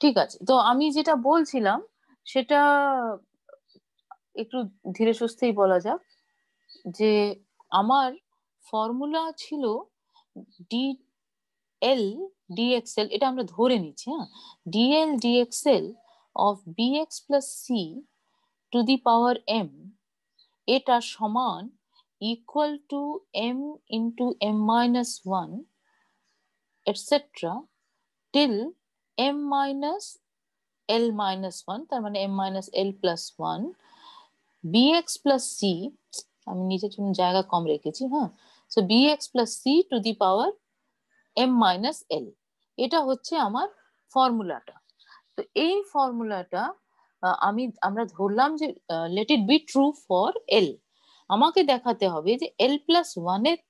ঠিক আছে, তো আমি যেটা বলছিলাম সেটা একটু ধীরে সুস্থেই বলা যাক। যে আমার ফর্মুলা ছিল ডি এল ডিএক্সএল, এটা আমরা ধরে নিচ্ছি, হ্যাঁ, DL DXL of BX plus C to the power M, এটা সমান equal to M into M minus one etcetera till M minus L minus one, তার মানে M minus L plus one BX plus C, আমি নিজের জন্য জায়গা কম রেখেছি, হ্যাঁ, so BX plus C to the power M minus L, এটা হচ্ছে আমার ফর্মুলাটা। তো এই ফর্মুলাটা আমরা ধরলাম যে let it be true for এল। আমাকে দেখাতে হবে যে এল প্লাস ওয়ানেথ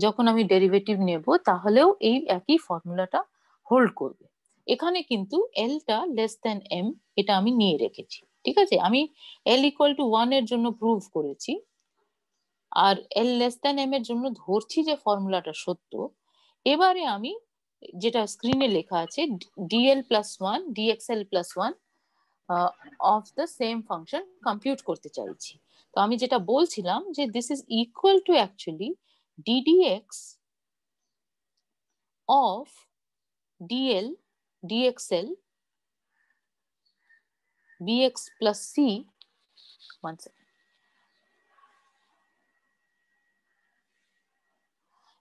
যখন আমি ডেরিভেটিভ নেব তাহলেও এই একই ফর্মুলাটা হোল্ড করবে। এখানে কিন্তু এলটা লেস দেন এম, এটা আমি নিয়ে রেখেছি, ঠিক আছে। আমি এল ইকুয়াল টু ওয়ান এর জন্য প্রুভ করেছি, আর এল লেস দেন এম এর জন্য ধরছি যে ফর্মুলাটা সত্য। এবারে আমি যেটা স্ক্রিনে লেখা আছে dl plus one dxl plus one of the same function compute করতে চাইছি। তো আমি যেটা বলছিলাম যে this is equal to actually ddx of DL dxl bx plus c, one second,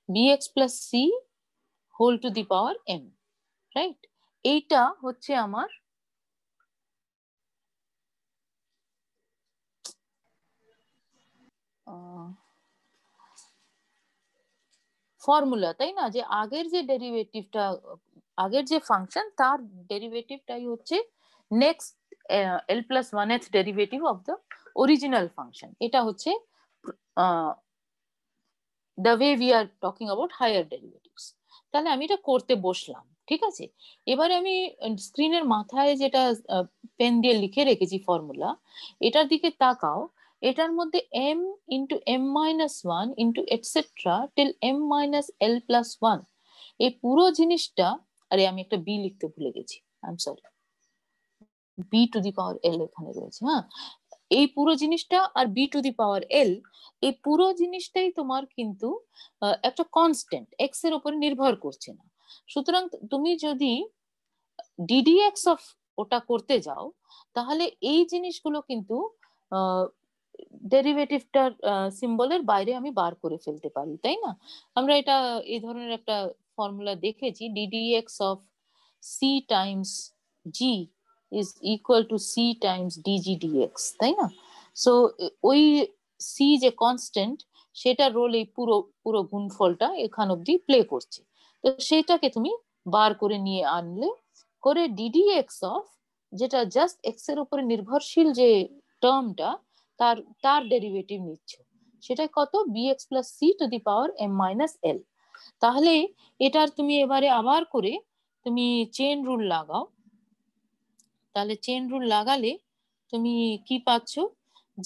bx plus c whole to the power m, right? এইটা হচ্ছে আমার ফর্মুলা, তাই না? যে আগের যে ডেরিভেটিভটা, আগের যে ফাংশন তার ডেরিভেটিভটাই হচ্ছে next l plus one th derivative of the original function. এটা হচ্ছে the way we are talking about higher derivatives. তাহলে আমি এটা করতে বসলাম, ঠিক আছে। এবারে আমি স্ক্রিনের মাথায় যেটা পেন দিয়ে লিখে রেখেছি ফর্মুলা, এটার দিকে তাকাও। এটার মধ্যে M into M minus one into etcetera till M minus L plus one, এই পুরো জিনিসটা, আরে আমি একটা বি লিখতে ভুলে গেছি, I am sorry, B to the power L এখানে রয়েছে, হ্যাঁ। এই পুরো জিনিসটা আর বি টু দি পাওয়ার এল, এই পুরো জিনিসটাই তোমার কিন্তু একটা কনস্ট্যান্ট এক্স এর উপর নির্ভর করছে না। সুতরাং তুমি যদি ডিডিএক্স অফ ওটা করতে যাও তাহলে এই জিনিসগুলো কিন্তু ডেরিভেটিভটার সিম্বলের বাইরে আমি বার করে ফেলতে পারি, তাই না? আমরা এটা এই ধরনের একটা ফর্মুলা দেখেছি, ddx of c times g is equal to c times dg dx, তাই না? সো ওই সি যে কনস্ট্যান্ট, সেটা রোল এই পুরো পুরো গুণফলটা এখান অব্দি প্লে করছে। তো সেটাকে তুমি বার করে নিয়ে আনলে করে ডিডিএক্স অফ, যেটা জাস্ট এক্স এর উপরে নির্ভরশীল যে টার্মটা, তার তার ডেরিভেটিভ নিচ্ছ, সেটা কত, BX plus C to the power M minus L. তাহলে এটার তুমি এবারে আবার করে তুমি চেন রুল লাগাও। তাহলে চেন রুল লাগালে তুমি কি পাচ্ছ,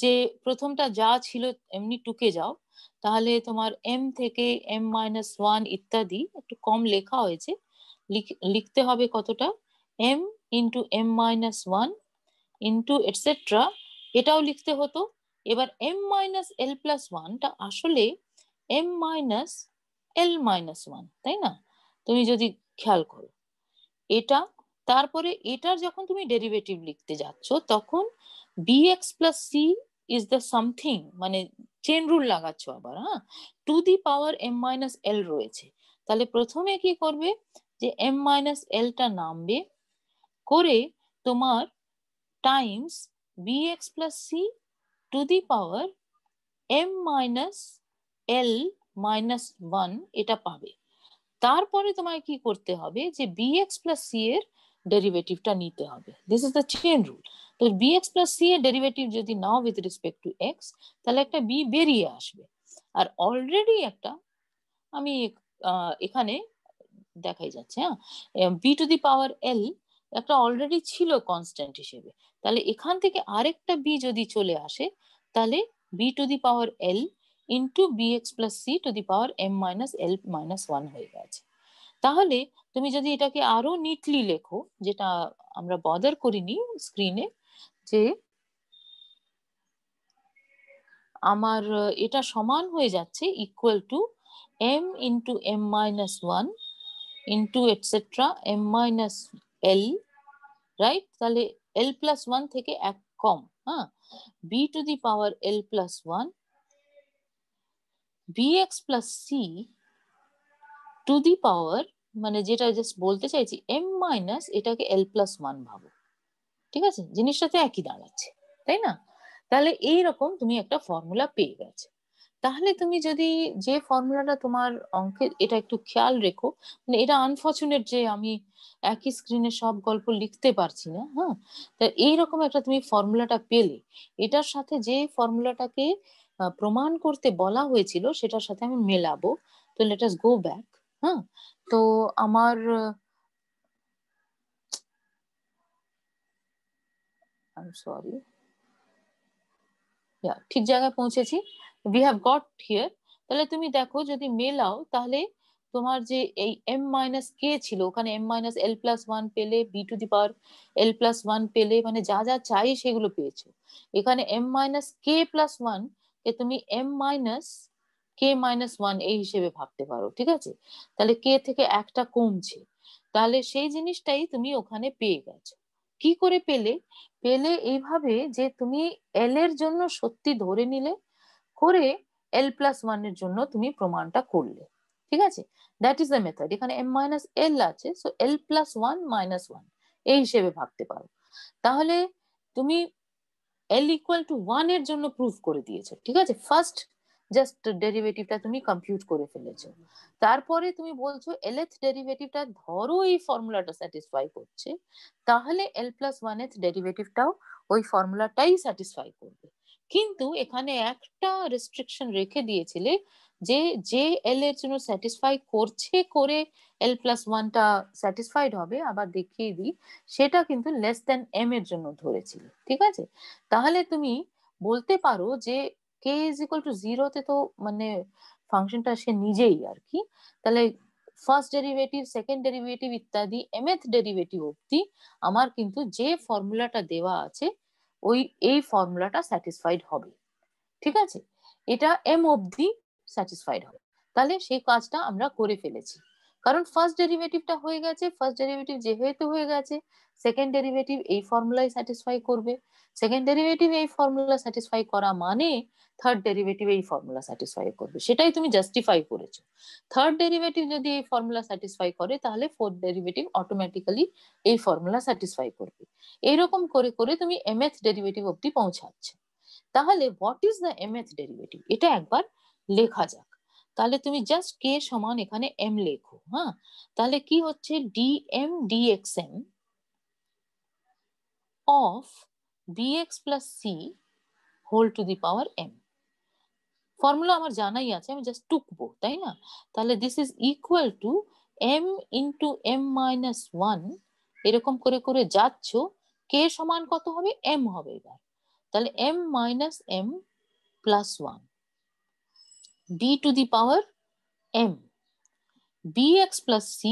যে প্রথমটা যা ছিল এমনি টুকে যাও। তাহলে তোমার এম থেকে এম মাইনাস ওয়ান ইত্যাদি, একটু কম লেখা হয়েছে, লিখতে হবে কতটা, m into M minus one into etcetera, এটাও লিখতে হতো। এবার এম মাইনাস এল প্লাস ওয়ানটা আসলে এম মাইনাস এল মাইনাস ওয়ান, তাই না? তুমি যদি খেয়াল করো এটা, তারপরে এটার যখন তুমি ডেরিভেটিভ লিখতে যাচ্ছ তখন BX plus C is the something, মানে চেন রুল লাগাচ্ছ আবার, হ্যাঁ, to the power M minus L রয়েছে। তাহলে প্রথমে কি করবে, যে এম মাইনাস এলটা নামবে, করে তোমার Times bx plus c to the power m minus l minus 1 এটা পাবে। তারপরে তোমায় কি করতে হবে, যে bx plus c এর ডেরিভেটিভটা নিতে হবে। This is the chain rule. তো bx plus c এর ডেরিভেটিভ যদি নাও উইথ রেসপেক্ট টু x, তাহলে একটা b বেরিয়ে আসবে। আর অলরেডি একটা আমি এখানে দেখাই যাচ্ছে, হ্যাঁ, বি টু দি পাওয়ার এল একটা অলরেডি ছিল কনস্ট্যান্ট হিসেবে। তাহলে এখান থেকে আরেকটা বি যদি চলে আসে, তাহলে b to the power l into b x plus C to the power M minus L minus one হয়ে গেছে। তাহলে তুমি যদি এটাকে আরো নিটলি লেখো, যেটা আমরা বদার করিনি স্ক্রিনে যে আমার এটা সমান হয়ে যাচ্ছে equal to m into m minus 1 into etcetera m minus l, right? তাহলে l প্লাস 1 থেকে এক কম, হ্যাঁ, b to the power l plus 1 bx plus c to the power, মানে যেটা জাস্ট বলতে চাইছি m মাইনাস এটাকে l প্লাস 1 ভাবো, ঠিক আছে? জিনিসটা তো একই দাঁড়াচ্ছে, তাই না? তাহলে এইরকম তুমি একটা ফর্মুলা পেয়ে গেছো। তাহলে তুমি যদি যে ফর্মুলাটা তোমার অঙ্কের, এটা একটু খেয়াল রেখো, মানে এটা আনফর্চুনেট যে আমি একই স্ক্রিনে সব গল্প লিখতে পারছি না, হ্যাঁ। তা এইরকম একটা তুমি ফর্মুলাটা পেলে, এটার সাথে যে ফর্মুলাটাকে প্রমাণ করতে বলা হয়েছিল সেটার সাথে আমি মেলাবো। তো লেট আস গো ব্যাক। হ্যাঁ, তো আমার সরি, ঠিক জায়গায় পৌঁছেছি, উই হ্যাভ গট হিয়ার। তাহলে তুমি দেখো যদি মেলাও, তাহলে তোমার যে এই m মাইনাস কে ছিল, ওখানে m মাইনাস l প্লাস 1 পেলে, b to the power l plus 1 পেলে, মানে যা যা চাই সেগুলো পেয়েছো। এখানে m মাইনাস কে প্লাস 1 কে তুমি m মাইনাস কে মাইনাস 1 এই হিসেবে ভাবতে পারো, ঠিক আছে? তাহলে কে থেকে একটা কমছে, তাহলে সেই জিনিসটাই তুমি ওখানে পেয়ে গেছো। কি করে পেলে? পেলে এইভাবে যে তুমি এল এর জন্য সত্যি ধরে নিলে, করে এল প্লাস 1 এর জন্য তুমি প্রমাণটা করলে, ঠিক আছে? That is the method. এখানে এম মাইনাস এল আছে, সো এল প্লাস 1 মাইনাস 1 এই হিসেবে ভাবতে পারো। তাহলে তুমি এল ইকুয়াল টু 1 এর জন্য প্রুফ করে দিয়েছো, ঠিক আছে? ফার্স্ট জাস্ট ডেরিভেটিভটা তুমি কম্পিউট করে ফেলেছো। তারপরে তুমি বলছো এল এথ ডেরিভেটিভটা ধরো এই ফর্মুলাটা স্যাটিসফাই করছে, তাহলে এল প্লাস 1 এর ডেরিভেটিভটাও ওই ফর্মুলাটাই স্যাটিসফাই করবে। কিন্তু এখানে একটা রেস্ট্রিকশন রেখে দিয়েছিলে যে যে এল এর জন্য স্যাটিসফাই করছে করে এল প্লাস 1টা স্যাটিসফাইড হবে, আবার দেখিয়ে দিই, সেটা কিন্তু লেস দেন এম এর জন্য ধরেছিল, ঠিক আছে? তাহলে তুমি বলতে পারো যে কে ইজ ইকুয়াল টু 0 তে তো মানে ফাংশনটা সে নিজেই আর কি, তাহলে ফার্স্ট ডেরিভেটিভ, সেকেন্ড ডেরিভেটিভ ইত্যাদি mth ডেরিভেটিভ অব্দি আমার কিন্তু যে ফর্মুলাটা দেওয়া আছে ওই এই ফর্মুলাটা স্যাটিসফাইড হবে, ঠিক আছে? এটা m অব্দি স্যাটিসফাইড হবে। তাহলে সেই কাজটা আমরা করে ফেলেছি, কারণ ফার্স্ট ডেরিভেটিভটা হয়ে গেছে। ফার্স্ট ডেরিভেটিভ যেহেতু হয়ে গেছে, সেকেন্ড ডেরিভেটিভ এই ফর্মুলাই স্যাটিসফাই করবে। সেকেন্ড ডেরিভেটিভ এই ফর্মুলা স্যাটিসফাই করা মানে থার্ড ডেরিভেটিভ এই ফর্মুলা স্যাটিসফাই করবে, সেটাই তুমি জাস্টিফাই করেছো। থার্ড ডেরিভেটিভ যদি এই ফর্মুলা স্যাটিসফাই করে, তাহলে ফোর্থ ডেরিভেটিভ অটোমেটিক্যালি এই ফর্মুলা স্যাটিসফাই করবে। এইরকম করে করে তুমি mth ডেরিভেটিভ অব্দি পৌঁছাচ্ছ। তাহলে what is the mth derivative, এটা একবার লেখা যাক। তাহলে তুমি জাস্ট কে সমান এখানে m লেখো, হ্যাঁ। তাহলে কি হচ্ছে, dm dxm of bx plus c whole to the power m। Formula আমার জানাই আছে, আমি জাস্ট টুকবো, তাই না? তাহলে this is equal to m into m minus 1, এরকম করে করে যাচ্ছ। কে সমান কত হবে? m হবে এবার। তাহলে m minus m plus 1 b to the power m bx plus c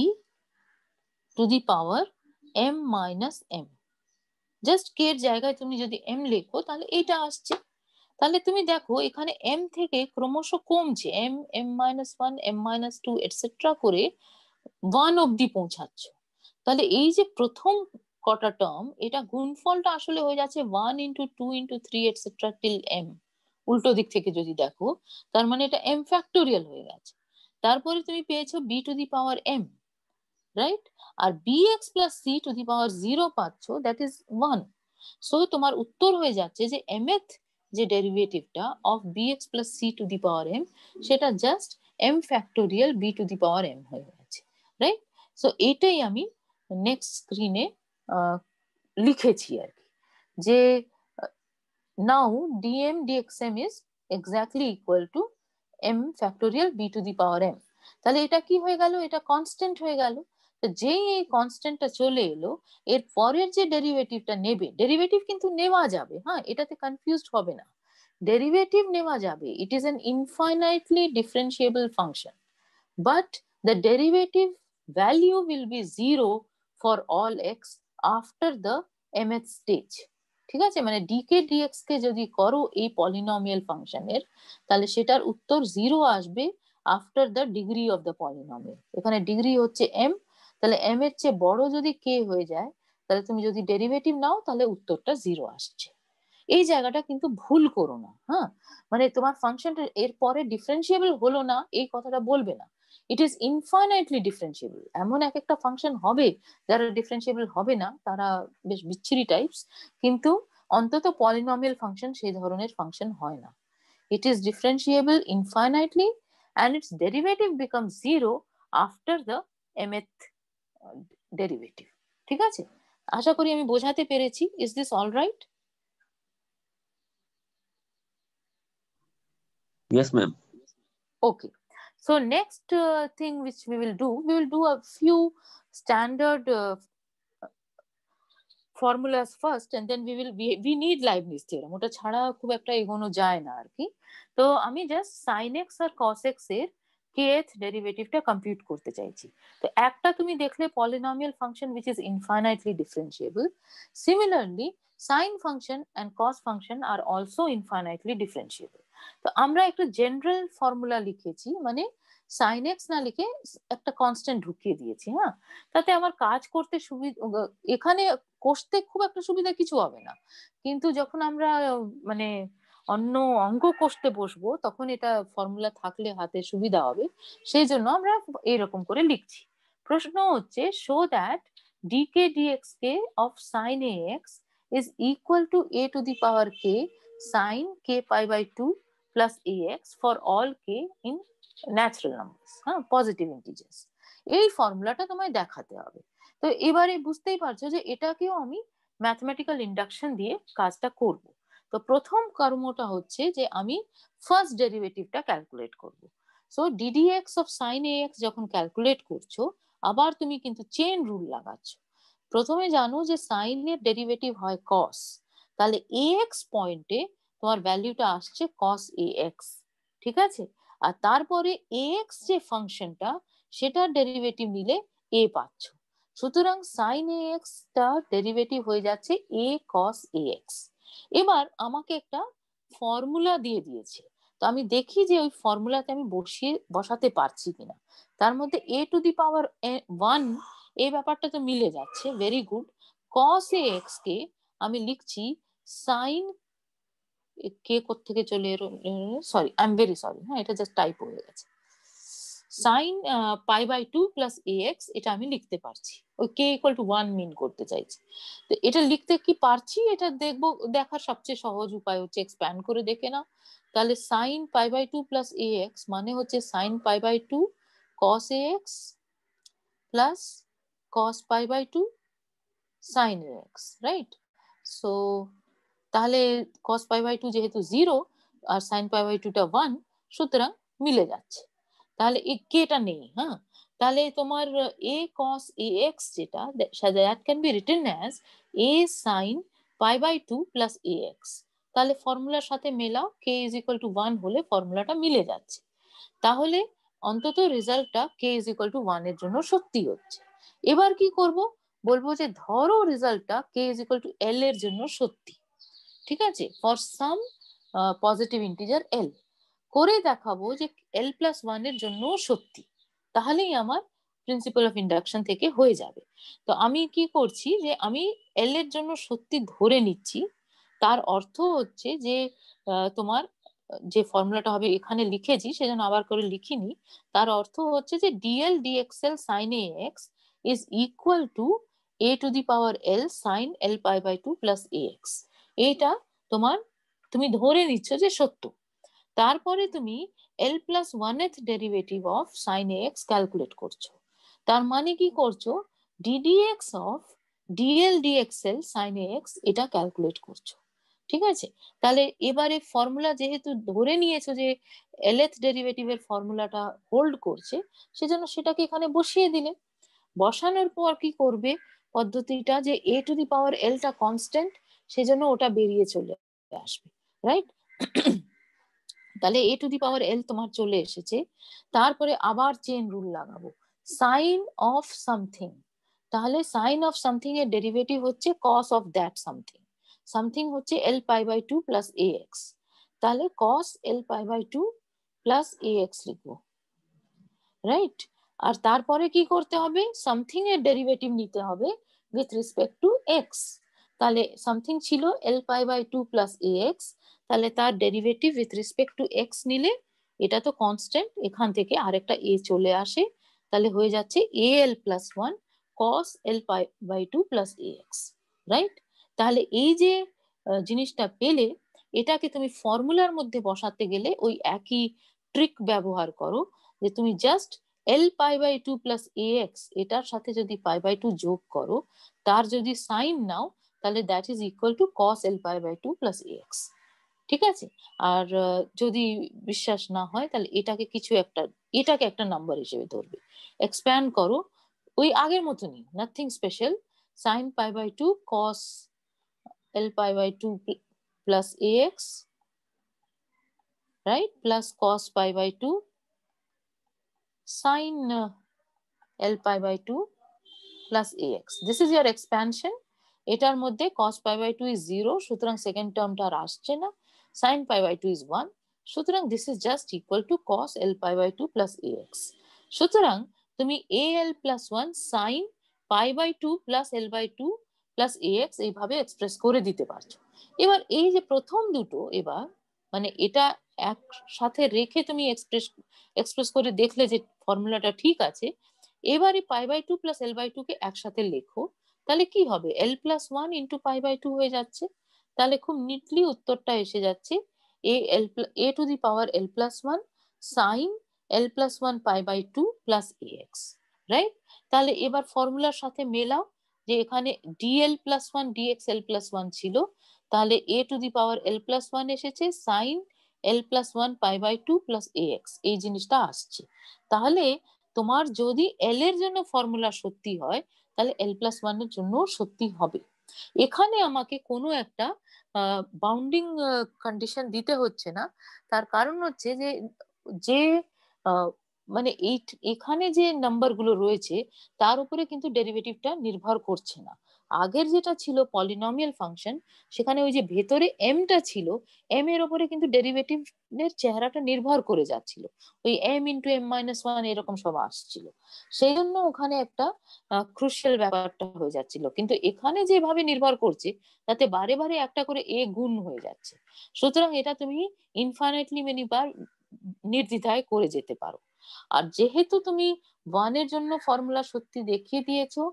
to the power m minus m। Just কে এর জায়গায় তুমি যদি m লেখো তাহলে এটা আসছে। তাহলে তুমি দেখো এখানে m থেকে ক্রমশ কমছে, m m minus 1 m minus 2 etcetera করে 1 অব্দি পৌঁছাচ্ছ। তাহলে এই যে প্রথম কটা টার্ম, এটা গুণফলটা আসলে হয়ে যাচ্ছে 1 into 2 into 3 etcetera till m। উল্টো দিক থেকে যদি দেখো, তার মানে এটা m ফ্যাক্টোরিয়াল হয়ে গেছে। তারপরে তুমি পেয়েছো b to the power m, right? আর bx plus c to the power 0 পাচ্ছ, দ্যাট ইজ 1। সো তোমার উত্তর হয়ে যাচ্ছে যে mth যে ডেরিভেটিভটা of bx plus c to the power m, সেটা just m factorial b to the power m হয়ে গেছে, রাইট? সো এটাই আমি নেক্সট স্ক্রিনে লিখেছি আর কি, যে নাও dm dxm is exactly equal to m factorial b to the power m। তাহলে এটা কি হয়ে গেল? এটা কনস্ট্যান্ট হয়ে গেল। তো যেই এই কনস্ট্যান্টটা চলে এলো, এর পরের যে ডেরিভেটিভটা নেবে, ডেরিভেটিভ কিন্তু নেওয়া যাবে, হ্যাঁ, এটাতে কনফিউজড হবে না, ডেরিভেটিভ নেওয়া যাবে। It is an infinitely differentiable function, but the derivative value will be 0 for all x after the mth stage. ঠিক আছে, মানে ডিকে ডিএক্স কে যদি করো এই পলিনোমিয়াল ফাংশনের, তাহলে সেটার উত্তর 0 আসবে after the degree of the polynomial. এখানে ডিগ্রি হচ্ছে m, তাহলে m এর চেয়ে বড় যদি k হয়ে যায়, তাহলে তুমি যদি ডেরিভেটিভ নাও তাহলে উত্তরটা 0 আসছে। এই জায়গাটা কিন্তু ভুল করো না। হ্যাঁ, মানে তোমার ফাংশনটা এর পরে ডিফারেন্সিয়েবল হলো না এই কথাটা বলবে না, ইট ইজ ইনফাইনাইটলি ডিফারেন্সিয়েবল। এমন এক একটা ফাংশন হবে যারা ডিফারেন্সিয়েবল হবে না, তারা বেশ বিচ্ছিরি টাইপস, কিন্তু অন্তত পলিনোমিয়াল ফাংশন সেই ধরনের ফাংশন হয় না। It is differentiable infinitely and its derivative becomes 0 after the mth derivative. ঠিক আছে, আশা করি আমি বোঝাতে পেরেছি। Is this all right? Yes, ma'am. Okay, so next thing which we will do a few standard formulas first, and then we need Leibniz theorem, ওটা ছাড়া খুব একটা এগোনো যায় না আর কি। তো আমি জাস্ট sin x আর cos x এর kth ডেরিভেটিভটা কম্পিউট করতে চাইছি। তো একটা তুমি দেখলে polynomial function which is infinitely differentiable. Similarly, sin function and cos function are also infinitely differentiable. তো আমরা একটা জেনারেল ফর্মুলা লিখেছি, মানে sin x না লিখে একটা কনস্ট্যান্ট ঢুকিয়ে দিয়েছি। হ্যাঁ, তাতে আমার কাজ করতে সুবিধা, এখানে কষতে খুব একটা সুবিধা কিছু হবে না, কিন্তু যখন আমরা মানে অন্য অঙ্ক কষতে বসবো তখন এটা ফর্মুলা থাকলে হাতে সুবিধা হবে, সেই জন্য আমরা এরকম করে লিখছি। প্রশ্ন হচ্ছে show that dk dx k of sine A x is equal to A to the power k sine k pi by 2 plus A x for all k in natural numbers, হ্যাঁ, পজিটিভ ইন্টিজার্স। এই ফর্মুলাটা তোমায় দেখাতে হবে। তো এবারে বুঝতেই পারছো যে এটাকেও আমি ম্যাথমেটিক্যাল ইন্ডাকশন দিয়ে কাজটা করব। তো প্রথম কর্মটা হচ্ছে যে আমি ফার্স্ট ডেরিভেটিভটা ক্যালকুলেট করব। So ddx of sine A x যখন ক্যালকুলেট করছো, আবার তুমি কিন্তু চেইন রুল লাগাচ্ছ। প্রথমে জানো যে সাইন এর ডেরিভেটিভ হয় কস, তাহলে এ এক্স পয়েন্টে তোমার ভ্যালুটা আসছে কস এ এক্স। ঠিক আছে, আর তারপরে এ এক্স যে ফাংশনটা সেটার ডেরিভেটিভ নিলে এ পাচ্ছ, সুতরাং সাইন এ এক্স টা ডেরিভেটিভ হয়ে যাচ্ছে এ কস এ এক্স। এবার আমাকে একটা ফর্মুলা দিয়ে দিয়েছে, তো আমি দেখি যে ওই ফর্মুলাতে আমি বসাতে পারছি কিনা। তার মধ্যে এ টু দি পাওয়ার 1 এই ব্যাপারটা তো মিলে যাচ্ছে, very good. Cos a x কে আমি লিখছি সাইন, কে কোত্থেকে চলে এলো, sorry I am very sorry, হ্যাঁ এটা জাস্ট টাইপ হয়ে গেছে। Sine pi by 2 plus A x এটা আমি লিখতে পারছি, ওই কে ইকুয়াল টু 1 মিন করতে চাইছি। তো এটা লিখতে কি পারছি, এটা দেখবো, দেখার সবচেয়ে সহজ উপায় হচ্ছে এক্সপ্যান্ড করে দেখে নাও। তাহলে sine pi by 2 plus A x মানে হচ্ছে sine pi by 2 cos a x plus cos pi by 2 sine A x, right? So তাহলে cos পাই বাই 2 যেহেতু 0 আর sin পাই বাই 2 টা 1, সুতরাং মিলে যাচ্ছে। তাহলে এই কেটা নেই। হ্যাঁ, তাহলে তোমার a cos ax যেটা, that can be written as a sin pi by 2 plus ax। তাহলে ফর্মুলার সাথে মেলাও, k is equal to 1 হলে ফর্মুলাটা মিলে যাচ্ছে। তাহলে অন্তত রেজাল্টটা k is equal to 1 এর জন্য সত্যি হচ্ছে। এবার কি করব, বলবো যে ধরো রেজাল্টটা k is equal to l এর জন্য সত্যি। ঠিক আছে, ফর সাম পজিটিভ ইন্টিজার এল করে দেখাবো যে এল প্লাস 1 এর জন্য সত্যি, তাহলেই আমার প্রিন্সিপাল অফ ইন্ডাকশন থেকে হয়ে যাবে। তো আমি কি করছি যে আমি এল এর জন্য সত্যি ধরে নিচ্ছি, তার অর্থ হচ্ছে যে তোমার যে ফর্মুলাটা হবে এখানে লিখেছি সেজন্য আবার করে লিখিনি, তার অর্থ হচ্ছে যে DL DXL sine A x is equal to A to the power L sine L pi by 2 plus A X. এইটা তোমার, তুমি ধরে নিচ্ছ যে সত্য। তারপরে তুমি L plus 1th derivative of sine A X calculate করছো, তার মানে কি করছো, DDX of DL DXL sine A x এটা ক্যালকুলেট করছো। ঠিক আছে, তাহলে এবারে ফর্মুলা যেহেতু ধরে নিয়েছো যে এলএথ ডেরিভেটিভের ফর্মুলাটা হোল্ড করছে, সেজন্য সেটাকে এখানে বসিয়ে দিলে। বসানোর পর কি করবে পদ্ধতিটা, যে এ টু দি পাওয়ার এলটা কনস্ট্যান্ট, সেজন্য ওটা বেরিয়ে চলে আসবে, রাইট? তাহলে এ টু দি পাওয়ার এল তোমার চলে এসেছে। তারপরে আবার চেন রুল লাগাবো, সাইন অফ সামথিং, তাহলে সাইন অফ সামথিং এর ডেরিভেটিভ হচ্ছে cos of that something. Something হচ্ছে L pi by two plus A X, তাহলে cos L pi by two plus A X লিখবো, রাইট? আর তারপরে কি করতে হবে, সামথিং এর ডেরিভেটিভ নিতে হবে উইথ রেসপেক্ট টু এক্স। তাহলে সামথিং ছিল L pi by two plus A X, তাহলে তার derivative with respect to x নিলে, এটা তো কনস্ট্যান্ট, এখান থেকে আরেকটা এ চলে আসে, তাহলে হয়ে যাচ্ছে A L plus one cos L pi by two plus A x, right? তাহলে এই যে জিনিসটা পেলে, এটাকে তুমি ফর্মুলার মধ্যে বসাতে গেলে ওই একই ট্রিক ব্যবহার করো, যে তুমি just l pi by two plus A x এটার সাথে যদি পাই বাই টু যোগ করো, তার যদি সাইন নাও, তাহলে that is equal to cos L pi by two plus A x. ঠিক আছে? আর যদি বিশ্বাস না হয়, তাহলে এটাকে কিছু একটা, এটাকে একটা নাম্বার হিসেবে ধরবে, এক্সপ্যান্ড করো ওই আগের মতনই, nothing special, sine pi by two cos L pi by two plus A x, right, plus cos pi by 2 sin L pi by 2 plus ax. This is your expansion. এটার মধ্যে cos pi by 2 is 0, সুতরাং second টার্মটা আর আসছে না। sin pi by 2 is 1, সুতরাং this is just equal to cos L pi by 2 plus ax. সুতরাং তুমি al plus 1 sin pi by 2 plus L by 2 plus ax এইভাবে express করে দিতে পারছো। এবার এই যে প্রথম দুটো, এবার মানে এটা একসাথে রেখে তুমি এক্সপ্রেস করে দেখলে যে ফর্মুলাটা ঠিক আছে। এবারে pi by two plus L by two কে একসাথে লেখো, তাহলে কি হবে, L plus one into pi by two হয়ে যাচ্ছে। তাহলে খুব নিটলি উত্তরটা এসে যাচ্ছে A to the power L plus one sine L plus one pi by two plus A x, right? তাহলে এবার ফর্মুলার সাথে মেলাও, যে এখানে DL plus one DX L plus one ছিল, তাহলে A to the power L plus one এসেছে sine L plus one pi by two plus A x, এই জিনিসটা আসছে। তাহলে তোমার যদি এল এর জন্য ফর্মুলা সত্যি হয়, তাহলে এল প্লাস ওয়ান এর জন্য সত্যি হবে। এখানে আমাকে কোনো একটা বাউন্ডিং কন্ডিশন দিতে হচ্ছে না, তার কারণ হচ্ছে যে যে মানে এখানে যে নাম্বার গুলো রয়েছে তার উপরে কিন্তু ডেরিভেটিভটা নির্ভর করছে না। আগের যেটা ছিল পলিনোমিয়াল ফাংশন, সেখানে ওই যে ভেতরে এমটা ছিল, এম এর উপরে কিন্তু ডেরিভেটিভের চেহারাটা নির্ভর করে যাচ্ছিল, ওই m into M minus one এরকম সব আসছিল, সেই জন্য ওখানে একটা ক্রুশিয়াল ব্যাপারটা হয়ে যাচ্ছিল। কিন্তু এখানে যেভাবে নির্ভর করছে, তাতে বারে বারে একটা করে এ গুণ হয়ে যাচ্ছে, সুতরাং এটা তুমি ইনফাইনাইটলি মেনি বার নির্দ্বিধায় করে যেতে পারো। আর যেহেতু তুমি ওয়ান এর জন্য ফর্মুলা সত্যি দেখিয়ে দিয়েছো,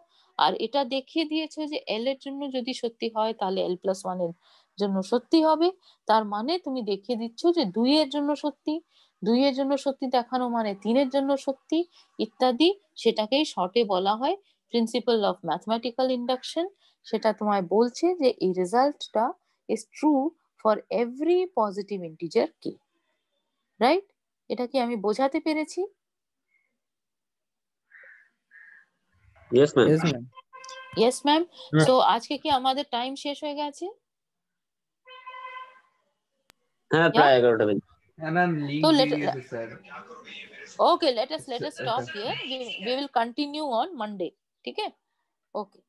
আর এটা দেখিয়ে দিয়েছো যে এল এর জন্য যদি সত্যি হয়, তাহলে এল প্লাস ওয়ান এর জন্য সত্যি হবে, তার মানে তুমি দেখিয়ে দিচ্ছ যে দুই এর জন্য সত্যি, দুই এর জন্য সত্যি দেখানো মানে তিনের জন্য সত্যি, ইত্যাদি। সেটাকেই শর্টে বলা হয় প্রিন্সিপাল অফ ম্যাথমেটিক্যাল ইন্ডাকশন। সেটা তোমায় বলছে যে এই রেজাল্টটা is true for every positive integer K, right? এটা কি আমি বোঝাতে পেরেছি? Yes, ma'am. Yes, ma'am. Yes ma'am. So আজকে কি আমাদের টাইম শেষ হয়ে গেছে? হ্যাঁ, প্রায় 11টা বেজে। Ma'am, leave So the sir. okay, let us stop here. We will continue on Monday. ठीक है? Okay.